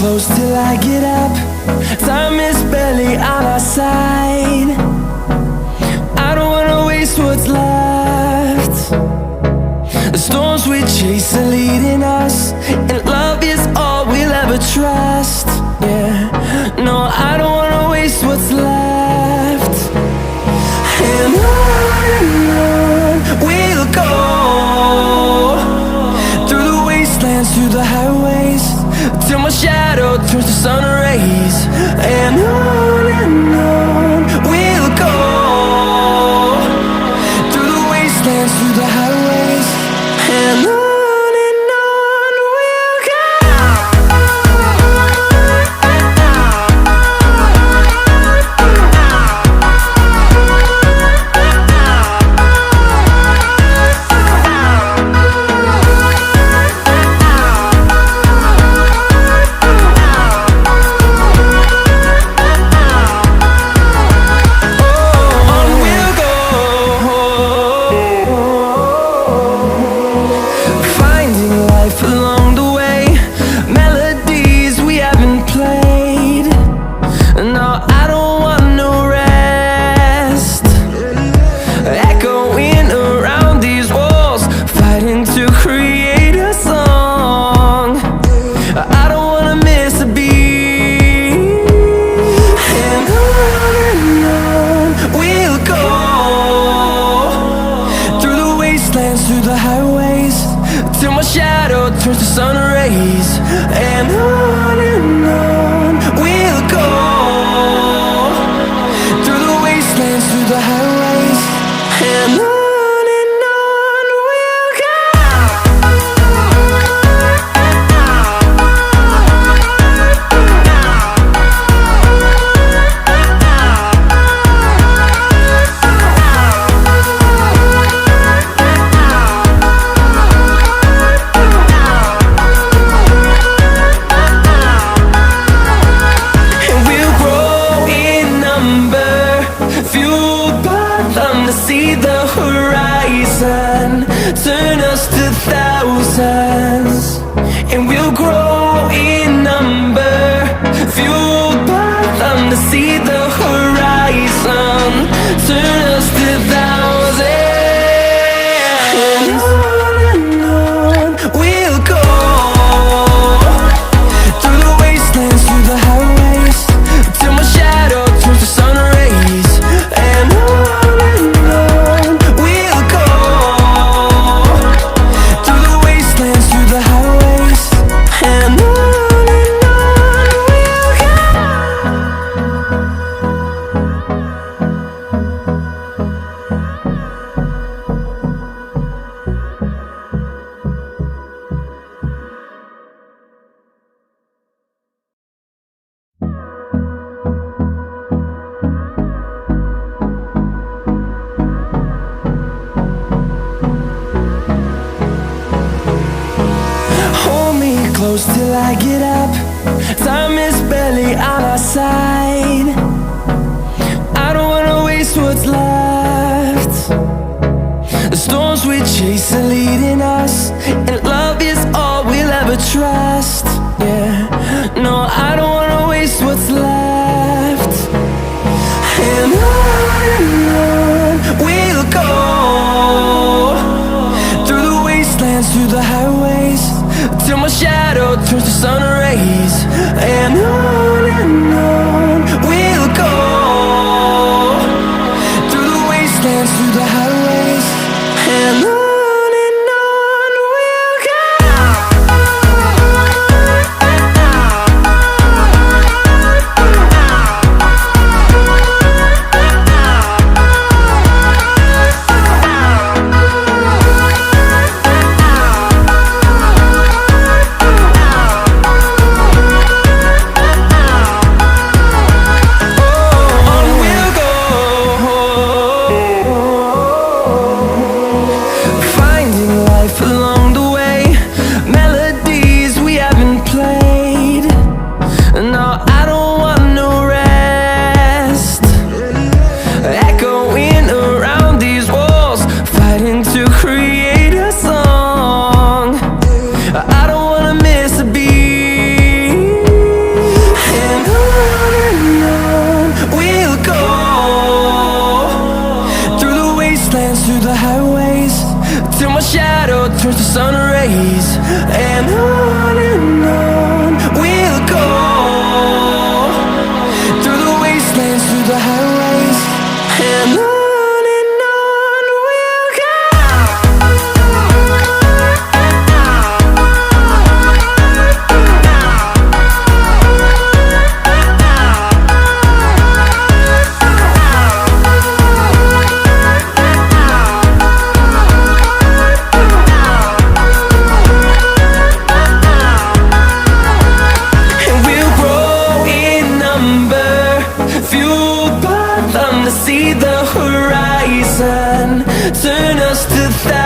close till I get up. Time is barely on our side. I don't wanna waste what's left. The storms we chase are leading us, and love is all we'll ever trust. Yeah, no, I don't wanna waste what's left. And on we'll go, through the wastelands, through the highways, till my shadow turns to sun rays. And on we'll go, through the wastelands, through the highways, and on we'll go. Through the highways, till my shadow turns to sun rays. And on we'll go, through the wastelands, through the highways, and on we'll go. See the horizon, turn us to thousands, and we'll grow in number, fueled by them. To see the horizon, turn us to thousands, and on we'll go, through the wastelands, through the highways, till my shadow turns to sun rays. And on close till I get up. Time is barely on our side. I don't wanna waste what's left. The storms we chase are leading us, and love is all we'll ever trust. Yeah, no, I don't wanna waste what's left. And on we'll go, through the wastelands, through the highways, till my shadow turns to sun rays. And on we'll go, through the wastelands, through the highways, and on sun rays, and on we'll go, through the wastelands, through the highways, and on we'll go. See the horizon, turn us to thousands.